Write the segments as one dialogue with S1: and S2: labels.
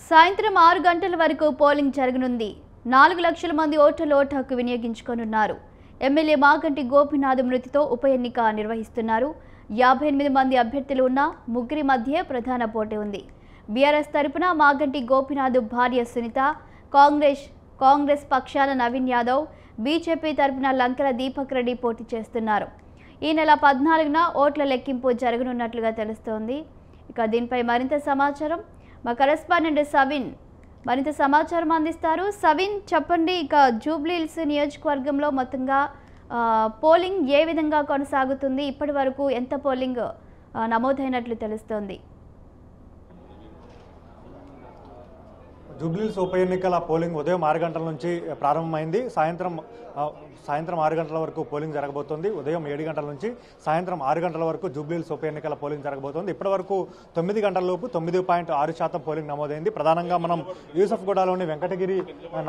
S1: సాయంత్రం 6 గంటల వరకు పోలింగ్ జరగనుంది. 4 లక్షల మంది ఓటర్లు ఓటు హక్కు వినియోగించుకోనున్నారు. ఎమ్మెల్యే మాగంటి గోపీనాథ్ మృతితో ఉప ఎన్నిక నిర్వహిస్తున్నారు. 58 మంది అభ్యర్థులు ఉన్న ముగ్గురి మధ్య ప్రధాన పోటీ ఉంది. బీఆర్ఎస్ తరపున మాగంటి గోపీనాథ్ భార్య సునీత, కాంగ్రెస్ పక్షాన నవీన్ యాదవ్, బీజేపీ తరపున లంకల దీపక్ రెడ్డి పోటీ చేస్తున్నారు. ఈ నెల 14న ఓట్ల లెక్కింపు జరగనున్నట్లుగా తెలుస్తోంది. ఇక దీనిపై మరింత సమాచారం మా కరెస్పాండెంట్ సవిన్ మరింత సమాచారం అందిస్తారు. సవిన్, చెప్పండి, ఇక జూబ్లీహిల్స్ నియోజకవర్గంలో మొత్తంగా పోలింగ్ ఏ విధంగా కొనసాగుతుంది? ఇప్పటి వరకు ఎంత పోలింగ్ నమోదైనట్లు తెలుస్తోంది?
S2: జూబ్లీహిల్స్ ఉప ఎన్నికల పోలింగ్ ఉదయం 6 గంటల నుంచి ప్రారంభమైంది. సాయంత్రం 6 గంటల వరకు పోలింగ్ జరగబోతోంది. ఉదయం 7 గంటల నుంచి సాయంత్రం 6 గంటల వరకు జూబ్లీహిల్స్ ఉప ఎన్నికల పోలింగ్ జరగబోతోంది. ఇప్పటి వరకు 9 గంటల లోపు 9.6% పోలింగ్ నమోదైంది. ప్రధానంగా మనం యూసఫ్గూడలోని వెంకటగిరి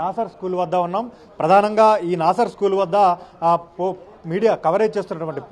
S2: నాసర్ స్కూల్ వద్ద ఉన్నాం. ప్రధానంగా ఈ నాసర్ స్కూల్ వద్ద మీడియా కవరేజ్ చేస్తున్నటువంటి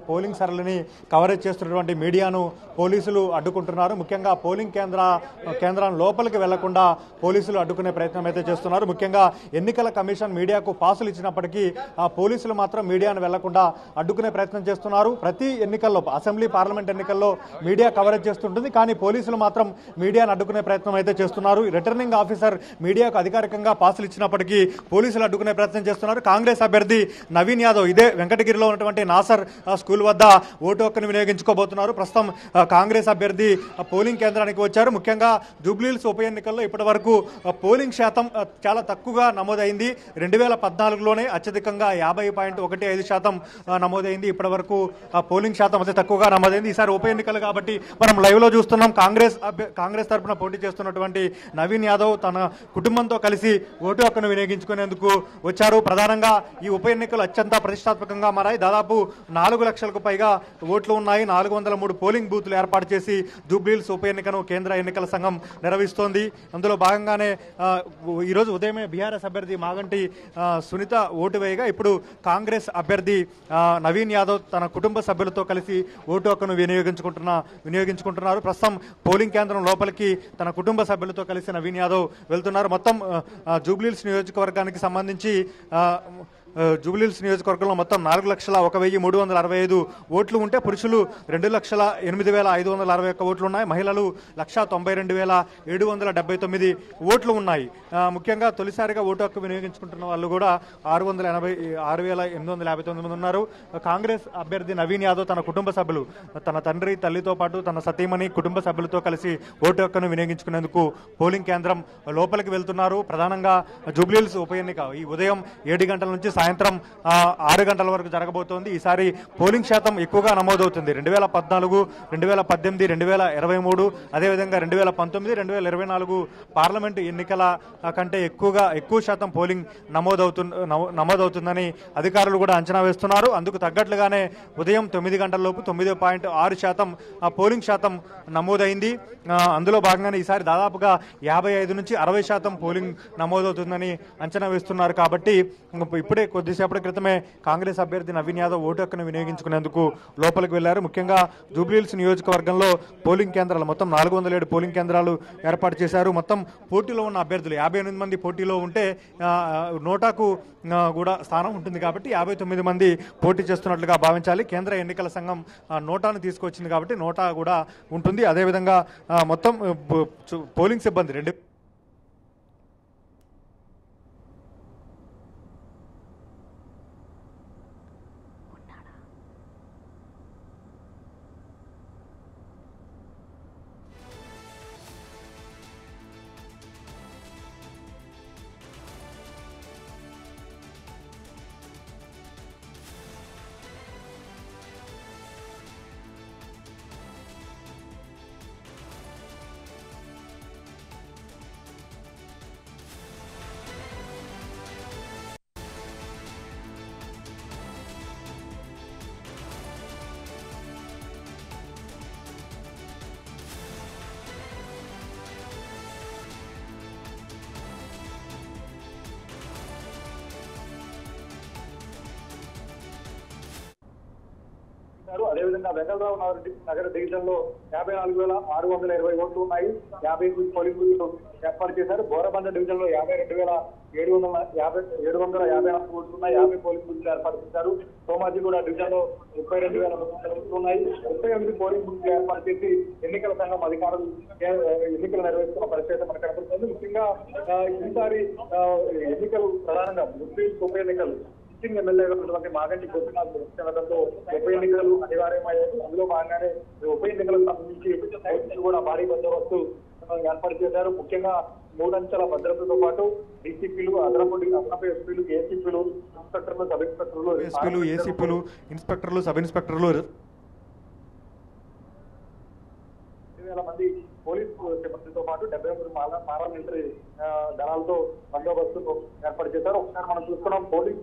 S2: పోలింగ్ సరళిని కవరేజ్ చేస్తున్నటువంటి మీడియాను పోలీసులు అడ్డుకుంటున్నారు. ముఖ్యంగా పోలింగ్ కేంద్రం లోపలికి వెళ్లకుండా పోలీసులు అడ్డుకునే ప్రయత్నం అయితే చేస్తున్నారు. ముఖ్యంగా ఎన్నికల కమిషన్ మీడియాకు పాసులు ఇచ్చినప్పటికీ పోలీసులు మాత్రం మీడియాను వెళ్లకుండా అడ్డుకునే ప్రయత్నం చేస్తున్నారు. ప్రతి ఎన్నికల్లో, అసెంబ్లీ, పార్లమెంట్ ఎన్నికల్లో మీడియా కవరేజ్ చేస్తుంటుంది, కానీ పోలీసులు మాత్రం మీడియాను అడ్డుకునే ప్రయత్నం అయితే చేస్తున్నారు. రిటర్నింగ్ ఆఫీసర్ మీడియాకు అధికారికంగా పాసులు ఇచ్చినప్పటికీ పోలీసులు అడ్డుకునే ప్రయత్నం చేస్తున్నారు. కాంగ్రెస్ అభ్యర్థి నవీన్ యాదవ్ ఇదే వెంకటగిరిలో ఉన్నటువంటి నాసర్ స్కూల్ వద్ద ఓటు హక్కును వినియోగించుకోబోతున్నారు. ప్రస్తుతం కాంగ్రెస్ అభ్యర్థి పోలింగ్ కేంద్రానికి వచ్చారు. ముఖ్యంగా జూబ్లీహిల్స్ ఉప ఎన్నికల్లో ఇప్పటి వరకు పోలింగ్ శాతం చాలా తక్కువగా నమోదైంది. 2014లోనే అత్యధికంగా 50.15% నమోదైంది. ఇప్పటి వరకు పోలింగ్ శాతం అతి తక్కువగా నమోదైంది. ఈసారి ఉప ఎన్నికలు కాబట్టి మనం లైవ్ లో చూస్తున్నాం. కాంగ్రెస్ తరఫున పోటీ చేస్తున్నటువంటి నవీన్ యాదవ్ తన కుటుంబంతో కలిసి ఓటు హక్కును వినియోగించుకునేందుకు వచ్చారు. ప్రధానంగా ఈ ఉప ఎన్నికలు అత్యంత ప్రతిష్టాత్మకంగా మారాయి. దాదాపు 4 లక్షలకు పైగా ఓట్లు ఉన్నాయి. 403 పోలింగ్ బూత్లు ఏర్పాటు చేసి జూబ్లీహిల్స్ ఉప ఎన్నికను కేంద్ర ఎన్నికల సంఘం నిర్వహిస్తోంది. అందులో భాగంగానే ఈరోజు ఉదయమే బీఆర్ఎస్ అభ్యర్థి మాగంటి సునీత ఓటు వేయగా ఇప్పుడు కాంగ్రెస్ అభ్యర్థి నవీన్ యాదవ్ తన కుటుంబ సభ్యులతో కలిసి ఓటు హక్కును వినియోగించుకుంటున్నారు. ప్రస్తుతం పోలింగ్ కేంద్రం లోపలికి తన కుటుంబ సభ్యులతో కలిసి నవీన్ యాదవ్ వెళ్తున్నారు. మొత్తం జూబ్లీహిల్స్ నియోజకవర్గానికి సంబంధించి జూబ్లీహిల్స్ నియోజకవర్గంలో మొత్తం 4,01,365 ఓట్లు ఉంటే పురుషులు 2,08,561 ఓట్లు ఉన్నాయి. మహిళలు 1,92,779 ఓట్లు ఉన్నాయి. ముఖ్యంగా తొలిసారిగా ఓటు హక్కు వినియోగించుకుంటున్న వాళ్ళు కూడా 6,859 మంది ఉన్నారు. కాంగ్రెస్ అభ్యర్థి నవీన్ యాదవ్ తన కుటుంబ సభ్యులు, తన తండ్రి, తల్లితో పాటు తన సతీమణి, కుటుంబ సభ్యులతో కలిసి ఓటు హక్కును వినియోగించుకునేందుకు పోలింగ్ కేంద్రం లోపలికి వెళ్తున్నారు. ప్రధానంగా జూబ్లీహిల్స్ ఉప ఎన్నిక ఈ ఉదయం 7 గంటల నుంచి సాయంత్రం 6 గంటల వరకు జరగబోతోంది. ఈసారి పోలింగ్ శాతం ఎక్కువగా నమోదవుతుంది. 2014, 2018, 2023, అదేవిధంగా 2019, 2024 పార్లమెంటు ఎన్నికల కంటే ఎక్కువ శాతం పోలింగ్ నమోదవుతుందని అధికారులు కూడా అంచనా వేస్తున్నారు. అందుకు తగ్గట్లుగానే ఉదయం 9 గంటల లోపు 9.6% పోలింగ్ శాతం నమోదైంది. అందులో భాగంగానే ఈసారి దాదాపుగా 55 నుంచి 60% పోలింగ్ నమోదవుతుందని అంచనా వేస్తున్నారు. కాబట్టి ఇప్పుడే కొద్దిసేపటి క్రితమే కాంగ్రెస్ అభ్యర్థి నవీన్ యాదవ్ ఓటు హక్కును వినియోగించుకునేందుకు లోపలికి వెళ్లారు. ముఖ్యంగా జూబ్లీహిల్స్ నియోజకవర్గంలో పోలింగ్ కేంద్రాలు మొత్తం 407 పోలింగ్ కేంద్రాలు ఏర్పాటు చేశారు. మొత్తం పోటీలో ఉన్న అభ్యర్థులు 58 మంది పోటీలో ఉంటే నోటాకు కూడా స్థానం ఉంటుంది కాబట్టి 59 మంది పోటీ చేస్తున్నట్లుగా భావించాలి. కేంద్ర ఎన్నికల సంఘం నోటాను తీసుకొచ్చింది కాబట్టి నోటా కూడా ఉంటుంది. అదేవిధంగా మొత్తం పోలింగ్ సిబ్బంది
S3: అదేవిధంగా వెంగళరావు నగర డివిజన్ లో 54,620 ఓట్లు ఉన్నాయి. 50 పోలింగ్ బూత్లు ఏర్పాటు చేశారు. బోరబండ డివిజన్ లో 52,754 ఓట్లు ఉన్నాయి. 50 పోలింగ్ బూత్లు ఏర్పాటు చేశారు. సోమాజిగూడ డివిజన్ లో 32,300 ఓట్లు ఉన్నాయి. 38 పోలింగ్ బూత్లు ఏర్పాటు చేసి ఎన్నికల సంఘం అధికారులు ఎన్నికలు నిర్వహిస్తున్న పరిస్థితి మనకు కనబడుతుంది. ముఖ్యంగా ఈసారి ఎన్నికలు ప్రధానంగా ముస్లిం ఉప ఎన్నికలు సిట్టింగ్ ఎమ్మెల్యేగా ఉన్నటువంటి మాగంటి గోపీనాథ్ చెందడంతో ఉప ఎన్నికలు అనివార్యమయ్యాయి. అందులో భాగంగానే ఉప ఎన్నికలకు సంబంధించి పోలీసులు కూడా భారీ బందోబస్తు ఏర్పాటు చేశారు. ముఖ్యంగా 3 అంచెల భద్రతతో పాటు డీసీపీలు, అదనపు ఎస్పీలు, ఏసీపీలు, ఇన్స్పెక్టర్లు, సబ్
S2: ఇన్స్పెక్టర్లు, సబ్ ఇన్స్పెక్టర్లు
S3: 2,000 మంది పోలీసు సిబ్బందితో పాటు 73 పార్లమెంటరీ దళాలతో బందోబస్తు ఏర్పాటు చేశారు. ఒకసారి మనం చూస్తున్నాం పోలీస్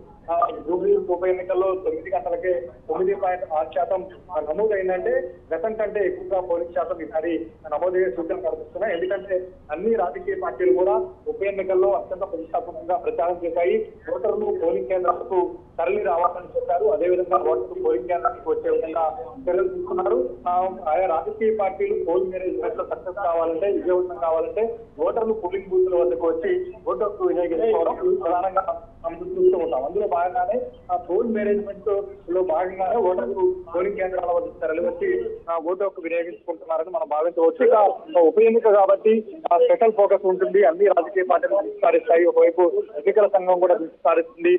S3: జూబ్లీ ఉప ఎన్నికల్లో 9 గంటలకే 9.6% నమోదైందంటే గతం కంటే ఎక్కువగా పోలింగ్ శాతం ఈసారి నమోదయ్యే సూచనలు కనిపిస్తున్నాయి. ఎందుకంటే అన్ని రాజకీయ పార్టీలు కూడా ఉప ఎన్నికల్లో అత్యంత ప్రతిష్టాత్మకంగా ప్రచారం చేశాయి. ఓటర్లు పోలింగ్ కేంద్రాలకు తరలి రావాలని చెప్పారు. అదేవిధంగా ఓటర్లు పోలింగ్ కేంద్రానికి వచ్చే విధంగా చర్యలు తీసుకున్నారు. ఆయా రాజకీయ పార్టీలు పోల్ మేనేజ్మెంట్ లో సక్సెస్ కావాలంటే, విజయవంతం కావాలంటే ఓటర్లు పోలింగ్ బూత్ల వద్దకు వచ్చి ఓటు హక్కు వినియోగించుకోవడం ప్రధానంగా మనం చూస్తూ ఉంటాం. అందులో భాగంగానే ఆ పోల్ మేనేజ్మెంట్ లో భాగంగానే ఓటర్లు పోలింగ్ కేంద్రాల వద్ద తరలి వచ్చి ఓటు హక్కు వినియోగించుకుంటున్నారని మనం భావించవచ్చు. ఇక ఉప ఎన్నిక కాబట్టి స్పెషల్ ఫోకస్ ఉంటుంది. అన్ని రాజకీయ పార్టీలు విస్తరిస్తాయి. ఒకవైపు ఎన్నికల సంఘం కూడా విస్తరిస్తుంది.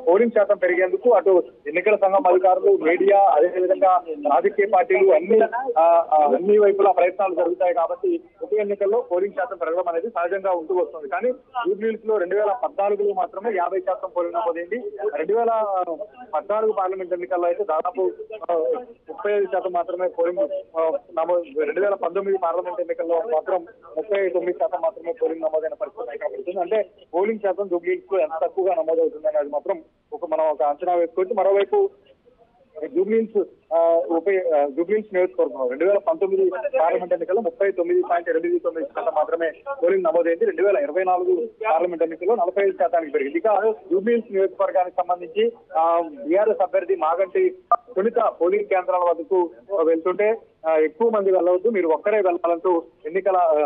S3: పోలింగ్ శాతం పెరిగేందుకు అటు ఎన్నికల సంఘం అధికారులు, మీడియా, అదేవిధంగా రాజకీయ పార్టీలు అన్ని వైపులా ప్రయత్నాలు జరుగుతాయి. కాబట్టి ఉప ఎన్నికల్లో పోలింగ్ శాతం పెరగడం అనేది సహజంగా ఉంటూ వస్తుంది. కానీ జూబ్లీహిల్స్ లో 2014లో మాత్రమే 50% పోలింగ్ నమోదైంది. 2014 పార్లమెంట్ ఎన్నికల్లో అయితే దాదాపు 35% మాత్రమే పోలింగ్ నమోదు. 2019 పార్లమెంట్ ఎన్నికల్లో మాత్రం 39% మాత్రమే పోలింగ్ నమోదైన పరిస్థితి కనబడుతుంది. అంటే పోలింగ్ శాతం జూబ్లీహిల్స్ లో ఎంత తక్కువగా నమోదవుతుంది అనేది మాత్రం మనం ఒక అంచనా వేసుకోవచ్చు. మరోవైపు జూబ్లీహిల్స్ నియోజకవర్గం 2019 పార్లమెంట్ ఎన్నికల్లో 39.89% మాత్రమే పోలింగ్ నమోదైంది. 2024 పార్లమెంట్ ఎన్నికల్లో 45% పెరిగింది. ఇక జూబ్లీహిల్స్ నియోజకవర్గానికి సంబంధించి బీఆర్ఎస్ అభ్యర్థి మాగంటి సునీత పోలింగ్ కేంద్రాల వద్దకు వెళ్తుంటే ఎక్కువ మంది వెళ్ళవద్దు, మీరు ఒక్కరే వెళ్ళాలంటూ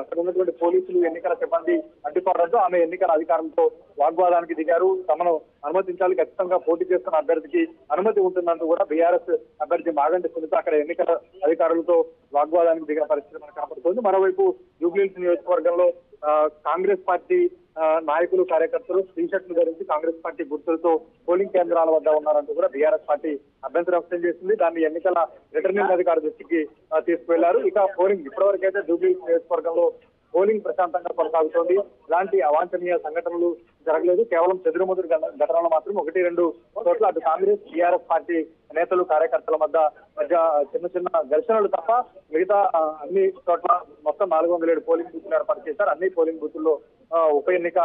S3: అక్కడ ఉన్నటువంటి పోలీసులు, ఎన్నికల సిబ్బంది అడ్డుకోవడంతో ఆమె ఎన్నికల అధికారులతో వాగ్వాదానికి దిగారు. తమను అనుమతించాలి, ఖచ్చితంగా పోటీ చేస్తున్న అభ్యర్థికి అనుమతి ఉంటుందంటూ కూడా బీఆర్ఎస్ అభ్యర్థి మాగంటి సునీత అక్కడ ఎన్నికల అధికారులతో వాగ్వాదానికి దిగిన పరిస్థితి మనకు కనపడుతుంది. మరోవైపు జూబ్లీహిల్స్ నియోజకవర్గంలో కాంగ్రెస్ పార్టీ నాయకులు, కార్యకర్తలు టీ-షర్ట్లు ధరించి కాంగ్రెస్ పార్టీ గుర్తులతో పోలింగ్ కేంద్రాల వద్ద ఉన్నారంటూ కూడా బీఆర్ఎస్ పార్టీ అభ్యంతరం వ్యక్తం చేసింది. దాన్ని ఎన్నికల రిటర్నింగ్ అధికారి దృష్టికి తీసుకువెళ్లారు. ఇక పోలింగ్ ఇప్పటివరకైతే జూబ్లీహిల్స్ నియోజకవర్గంలో పోలింగ్ ప్రశాంతంగా కొనసాగుతోంది. ఇలాంటి అవాంఛనీయ సంఘటనలు జరగలేదు. కేవలం చెదురుమదురు ఘటనలు మాత్రం 1-2 చోట్ల అటు కాంగ్రెస్, టీఆర్ఎస్ పార్టీ నేతలు, కార్యకర్తల మధ్య చిన్న చిన్న ఘర్షణలు తప్ప మిగతా అన్ని చోట్ల మొత్తం 407 పోలింగ్ బూత్లు ఏర్పాటు చేశారు. అన్ని పోలింగ్ బూతుల్లో ఉప ఎన్నిక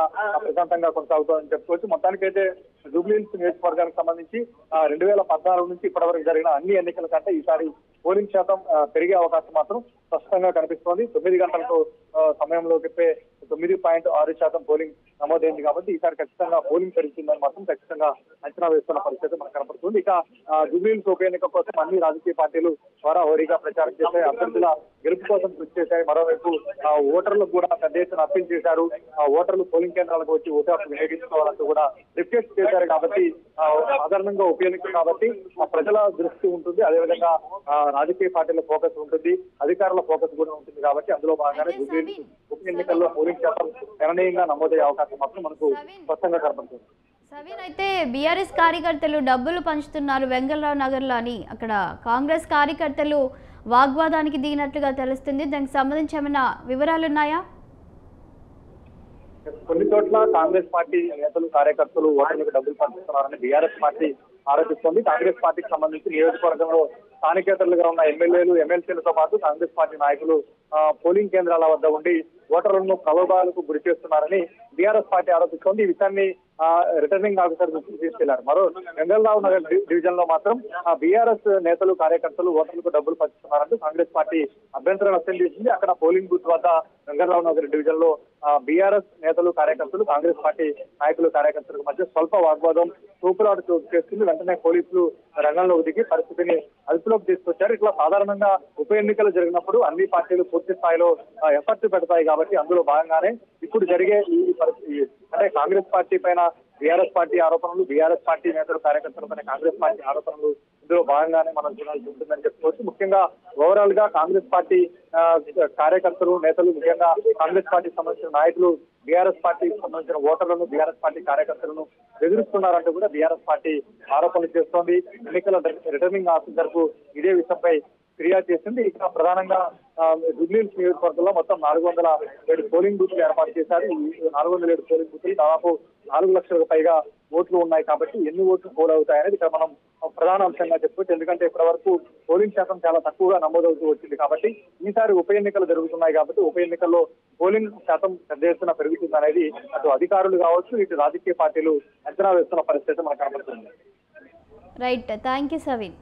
S3: ప్రశాంతంగా కొనసాగుతోందని చెప్పుకోవచ్చు. మొత్తానికైతే జూబ్లీహిల్స్ నియోజకవర్గానికి సంబంధించి 2014 నుంచి ఇప్పటివరకు జరిగిన అన్ని ఎన్నికల కంటే ఈసారి పోలింగ్ శాతం పెరిగే అవకాశం మాత్రం స్పష్టంగా కనిపిస్తోంది. 9 గంటలతో సమయంలో చెప్పే 9.6% పోలింగ్ నమోదైంది కాబట్టి ఈసారి ఖచ్చితంగా పోలింగ్ పెరుగుతుందని మాత్రం ఖచ్చితంగా అంచనా వేస్తున్న పరిస్థితి మనకు కనపడుతుంది. ఇక జూబ్లీహిల్స్ ఉప ఎన్నిక కోసం అన్ని రాజకీయ పార్టీలు హోరాహోరీగా ప్రచారం చేశాయి. అభ్యర్థుల గెలుపు కోసం కృషి చేశాయి. మరోవైపు ఓటర్లకు కూడా పెద్ద ఎత్తున అప్పీల్ చేశారు. ఓటర్లు పోలింగ్ కేంద్రాలకు వచ్చి ఓటు హక్కు వినియోగించుకోవాలంటూ కూడా రిక్వెస్ట్ చేశారు. కాబట్టి సాధారణంగా ఉప ఎన్నిక కాబట్టి ప్రజల దృష్టి ఉంటుంది, అదేవిధంగా రాజకీయ పార్టీల ఫోకస్ ఉంటుంది, అధికారుల ఫోకస్ కూడా ఉంటుంది. కాబట్టి అందులో భాగంగానే జూబ్లీహిల్స్ ఉప ఎన్నికల్లో పోలింగ్ శాతం గణనీయంగా నమోదయ్యే అవకాశం మాత్రం మనకు స్పష్టంగా కనబడుతుంది.
S1: సవీన్, అయితే బీఆర్ఎస్ కార్యకర్తలు డబ్బులు పంచుతున్నారు వెంగళరావు నగర్లో అని అక్కడ కాంగ్రెస్ కార్యకర్తలు వాగ్వాదానికి దిగినట్లుగా తెలుస్తుంది. దానికి సంబంధించి ఏమైనా వివరాలు ఉన్నాయా?
S3: కొన్ని చోట్ల కాంగ్రెస్ పార్టీ నేతలు, కార్యకర్తలు ఓటర్లకు డబ్బులు పంపిస్తున్నారని బీఆర్ఎస్ పార్టీ ఆరోపిస్తోంది. కాంగ్రెస్ పార్టీకి సంబంధించి నియోజకవర్గంలో స్థానికేతరులుగా ఉన్న ఎమ్మెల్యేలు, ఎమ్మెల్సీలతో పాటు కాంగ్రెస్ పార్టీ నాయకులు పోలింగ్ కేంద్రాల వద్ద ఉండి ఓటర్లను ప్రలోభాలకు గురి చేస్తున్నారని బీఆర్ఎస్ పార్టీ ఆరోపిస్తోంది. ఈ విషయాన్ని రిటర్నింగ్ ఆఫీసర్ దృష్టికి తీసుకెళ్లారు. మరో వెంగళరావు నగర్ డివిజన్ లో మాత్రం బీఆర్ఎస్ నేతలు, కార్యకర్తలు ఓటర్లకు డబ్బులు పంచుతున్నారంటూ కాంగ్రెస్ పార్టీ అభ్యంతరం వ్యక్తం చేసింది. అక్కడ పోలింగ్ బూత్ వద్ద వెంగళరావు నగర్ డివిజన్ లో బీఆర్ఎస్ నేతలు కార్యకర్తలు కాంగ్రెస్ పార్టీ నాయకులు కార్యకర్తలకు మధ్య స్వల్ప వాగ్వాదం తూపులాట చోటు చేసుకుంది. వెంటనే పోలీసులు రంగంలోకి దిగి పరిస్థితిని అదుపులోకి తీసుకొచ్చారు. ఇట్లా సాధారణంగా ఉప ఎన్నికలు జరిగినప్పుడు అన్ని పార్టీలు పూర్తి స్థాయిలో ఎఫర్ట్ పెడతాయి కాబట్టి అందులో భాగంగానే ఇప్పుడు జరిగే ఈ పరిస్థితి అంటే కాంగ్రెస్ పార్టీ పైన బీఆర్ఎస్ పార్టీ ఆరోపణలు, బీఆర్ఎస్ పార్టీ నేతలు కార్యకర్తల పైన కాంగ్రెస్ పార్టీ ఆరోపణలు ఇందులో భాగంగానే మనం చూడాల్సి ఉంటుందని చెప్పుకోవచ్చు. ముఖ్యంగా ఓవరాల్ గా కాంగ్రెస్ పార్టీ కార్యకర్తలు నేతలు ముఖ్యంగా కాంగ్రెస్ పార్టీకి సంబంధించిన నాయకులు బీఆర్ఎస్ పార్టీకి సంబంధించిన ఓటర్లను బీఆర్ఎస్ పార్టీ కార్యకర్తలను బెదిరిస్తున్నారంటూ కూడా బీఆర్ఎస్ పార్టీ ఆరోపణలు చేస్తోంది. ఎన్నికల రిటర్నింగ్ ఆఫీసర్ కు ఇదే విషయంపై ఫిర్యాదు చేసింది. ఇక్కడ ప్రధానంగా జూబ్లీహిల్స్ నియోజకవర్గంలో మొత్తం 407 పోలింగ్ బూత్లు ఏర్పాటు చేశారు. ఈ 407 పోలింగ్ బూత్లు దాదాపు 4 లక్షలకు పైగా ఓట్లు ఉన్నాయి కాబట్టి ఎన్ని ఓట్లు పోల్ అవుతాయనేది ఇక్కడ మనం ప్రధాన అంశంగా చెప్పుకోవచ్చు. ఎందుకంటే ఇప్పటి వరకు పోలింగ్ శాతం చాలా తక్కువగా నమోదవుతూ వచ్చింది కాబట్టి ఈసారి ఉప ఎన్నికలు జరుగుతున్నాయి కాబట్టి ఉప ఎన్నికల్లో పోలింగ్ శాతం పెద్ద ఎత్తున పెరుగుతుంది అనేది అటు అధికారులు కావచ్చు ఇటు రాజకీయ పార్టీలు అంచనా వేస్తున్న పరిస్థితి మనకు కనబడుతుంది.
S1: Right, thank you సవిన్.